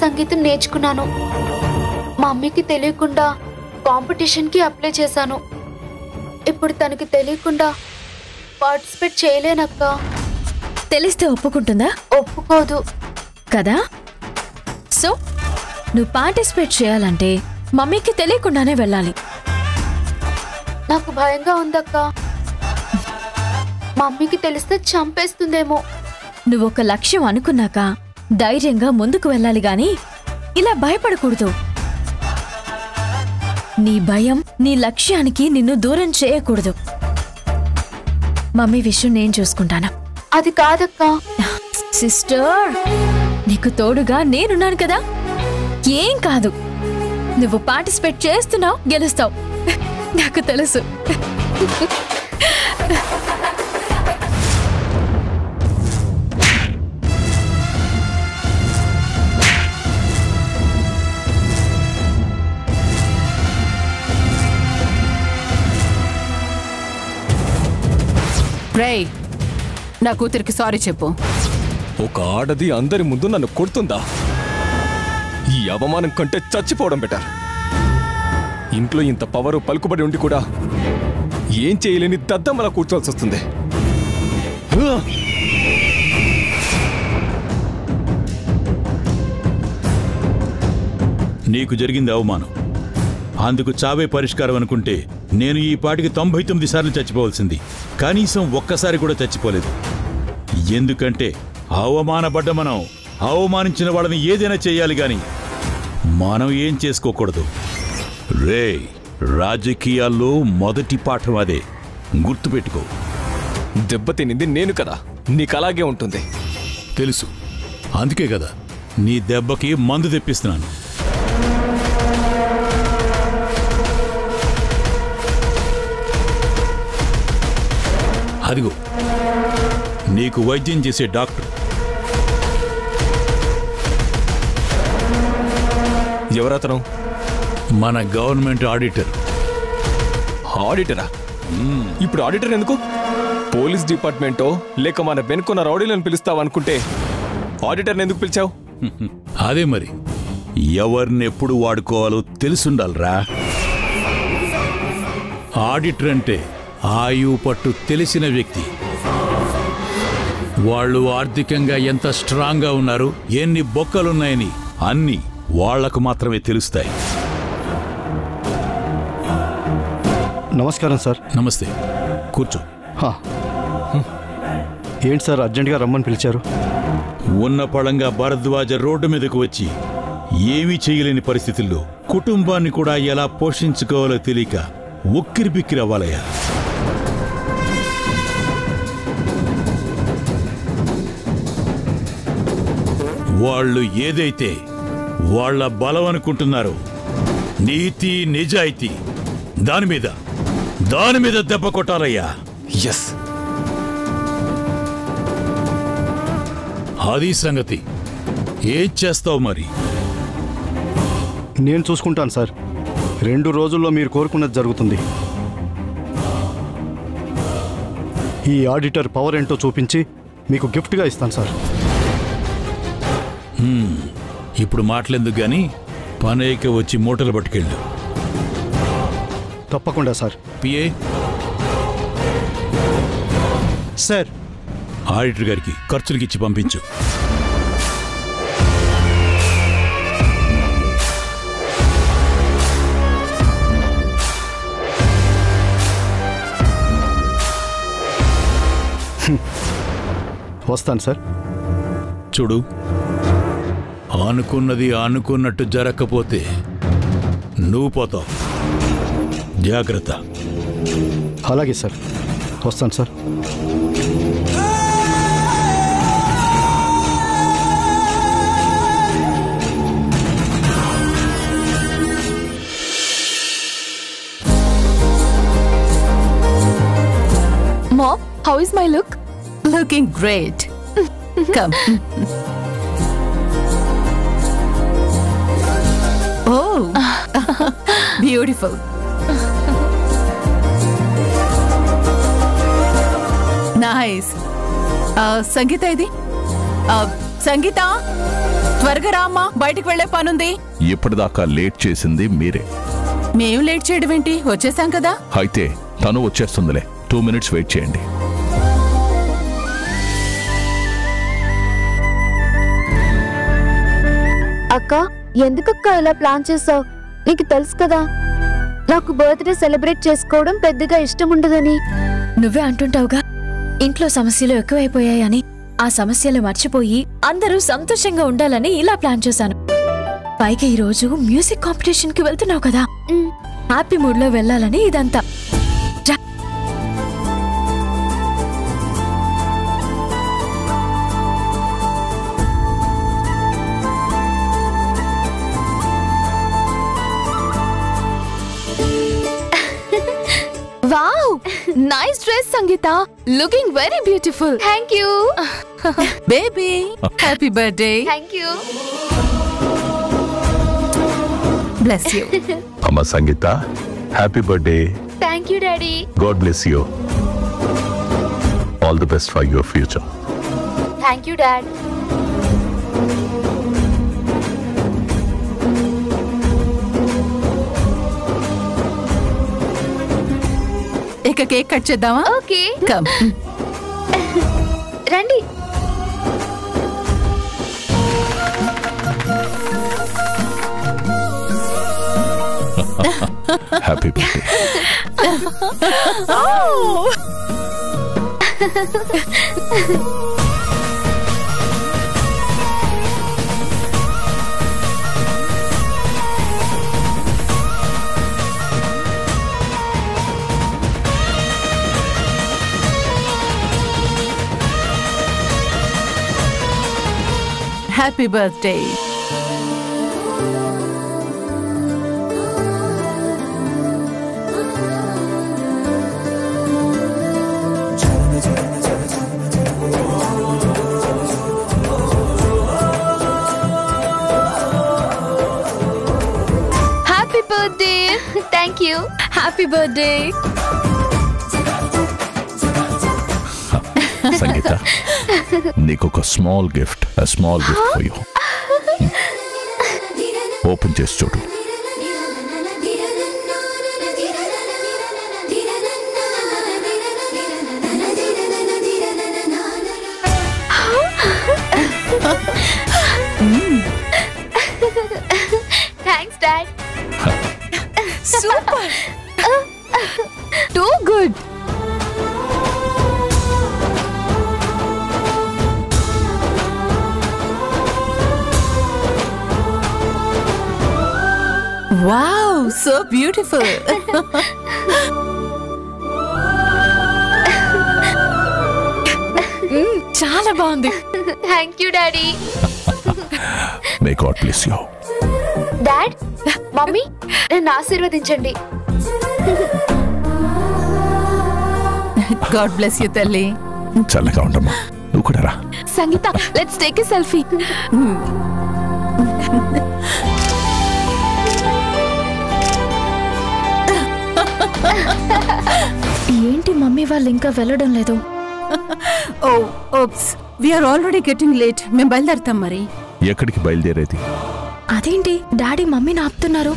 సంగీతం నేర్చుకున్నాను. మా అమ్మకి తెలియకుండా కాంపిటీషన్కి అప్లై చేశాను. ఇప్పుడు తనకి తెలియకుండా పార్టిసిపేట్ చేయలేనక్క. తెలిస్తే ఒప్పుకుంటుందా? ఒప్పుకోదు కదా. సో నువ్వు పార్టిసిపేట్ చేయాలంటే మమ్మీకి తెలియకుండానే వెళ్ళాలి. నాకు భయంగా ఉందక్క. మమ్మీకి తెలిస్తే చంపేస్తుందేమో. నువ్వు ఒక లక్ష్యం అనుకున్నాక ధైర్యంగా ముందుకు వెళ్ళాలి గాని ఇలా భయపడకూడదు. నీ భయం నీ లక్ష్యానికి నిన్ను దూరం చేయకూడదు. మమ్మీ విషయం నేను చూసుకుంటాను. అది కాదక్క. సిస్టర్, నీకు తోడుగా నేనున్నాను కదా. ఏం కాదు. నువ్వు పార్టిసిపేట్ చేస్తున్నావు, గెలుస్తావు. నాకు తెలుసు. రేయ్, నా కూతురికి సారీ చెప్పు. ఒక ఆడది అందరి ముందు నన్ను కొడుతుందా? ఈ అవమానం కంటే చచ్చిపోవడం బెటర్. ఇంట్లో ఇంత పవరు పలుకుబడి ఉండి కూడా ఏం చేయలేని దద్దమ్మలా కూర్చోవాల్సి వస్తుంది. నీకు జరిగింది అవమానం. అందుకు చావే పరిష్కారం అనుకుంటే నేను ఈ పాటికి 99 సార్లు చచ్చిపోవాల్సింది. కనీసం ఒక్కసారి కూడా చచ్చిపోలేదు. ఎందుకంటే అవమానపడ్డ మనం అవమానించిన వాళ్ళని ఏదైనా చేయాలి గాని మనం ఏం చేసుకోకూడదు. రే, రాజకీయాల్లో మొదటి పాఠం అదే, గుర్తుపెట్టుకో. దెబ్బతినింది నేను కదా, నీకు అలాగే ఉంటుంది. తెలుసు, అందుకే కదా నీ దెబ్బకి మందు తెప్పిస్తున్నాను. అదిగో నీకు వైద్యం చేసే డాక్టర్. ఎవరతను? మన గవర్నమెంట్ ఆడిటర్. ఆడిటరా? ఇప్పుడు ఆడిటర్ ఎందుకు? పోలీస్ డిపార్ట్మెంటో లేక మన వెనుకున్న రౌడీలను పిలుస్తావనుకుంటే ఆడిటర్ని ఎందుకు పిలిచావు? అదే మరి, ఎవరినెప్పుడు వాడుకోవాలో తెలుసుండాలరా. ఆడిటర్ అంటే ఆయువు పట్టు తెలిసిన వ్యక్తి. వాళ్ళు ఆర్థికంగా ఎంత స్ట్రాంగ్గా ఉన్నారు, ఎన్ని బొక్కలున్నాయని అన్నీ వాళ్లకు మాత్రమే తెలుస్తాయి. నమస్కారం సార్. నమస్తే, కూర్చో. ఏంటి సార్ అర్జెంటుగా రమ్మని పిలిచారు? ఉన్న పళంగా భరద్వాజ రోడ్డు మీదకు వచ్చి ఏమీ చేయలేని పరిస్థితుల్లో కుటుంబాన్ని కూడా ఎలా పోషించుకోవాలో తెలియక ఉక్కిరి బిక్కిరి అవ్వాలయ్యా. వాళ్ళు ఏదైతే వాళ్ళ బలం అనుకుంటున్నారో, నీతి నిజాయితీ, దాని మీద దెబ్బ కొట్టాలయ్యా. ఎస్, అది సంగతి. ఏం చేస్తావు మరి? నేను చూసుకుంటాను సార్. 2 రోజుల్లో మీరు కోరుకున్నది జరుగుతుంది. ఈ ఆడిటర్ పవర్ ఏంటో చూపించి మీకు గిఫ్ట్గా ఇస్తాను సార్. ఇప్పుడు మాటలెందుకు గాని పనేక వచ్చి మూటలు పట్టుకెళ్ళు. తప్పకుండా సార్. పిఏ సార్, ఆడిటర్ గారికి ఖర్చులకి ఇచ్చి పంపించు. వస్తాను సార్. చూడు, అనుకున్నది అనుకున్నట్టు జరగకపోతే నువ్వు పోతావు. జాగ్రత్త. అలాగే సార్, వస్తాను sir. Mom, how is my look? Looking great. Come. Oh, beautiful. Nice. Sangeeta idi? Sangeeta? త్వరగా రామ్మా, బయటికి వెళ్లే పనుంది. ఇప్పటిదాకా లేట్ చేసింది మీరే. మేము లేట్ చేయడం ఏంటి, వచ్చేసాం కదా. అయితే తను వచ్చేస్తుందిలే, 2 minutes వెయిట్ చేయండి. అక్క, ఎందుకక్క ఇలా ప్లాన్ చేసావు? నీకు తెలుసు కదా నాకు బర్త్డే సెలబ్రేట్ చేసుకోవడం పెద్దగా ఇష్టం ఉండదని. నువ్వే అంటుంటావుగా ఇంట్లో సమస్యలు ఎక్కువైపోయాయని. ఆ సమస్యలు మర్చిపోయి అందరూ సంతోషంగా ఉండాలని ఇలా ప్లాన్ చేశాను. పైగా ఈరోజు మ్యూజిక్ కాంపిటీషన్ కి వెళ్తున్నావు కదా, హ్యాపీ మూడ్ లో వెళ్ళాలని ఇదంతా. Wow, nice dress Sangeetha, looking very beautiful. Thank you baby, happy birthday. Thank you. Bless you. అమ్మ Sangeetha, happy birthday. Thank you daddy. God bless you. All the best for your future. Thank you dad. ఇక cake cut చేద్దామా? Okay, come. రండి. Happy birthday. Happy birthday. Happy birthday. Thank you. Happy birthday. Sangeetha, నీకు ఒక small gift for you. Open చేసి చూడు. Thanks dad. Super, too good. Wow, so beautiful. చాలా బాగుంది. Thank you daddy. May God bless you. Dad, mummy, నన్ను ఆశీర్వదించండి. God bless you తల్లి. చల్లగా ఉండమ్మా, నువ్వు కూడా రా. Sangeetha, let's take a selfie. ఏంటి మమ్మీ వాళ్ళు ఇంకా వెళ్ళడం లేదు? Oh oops, we are already getting late. మేము బయలుదేరుతాం మరి. ఎక్కడికి బయలుదేరేది? అదేంటి డాడీ మమ్మీని ఆపుతున్నారు?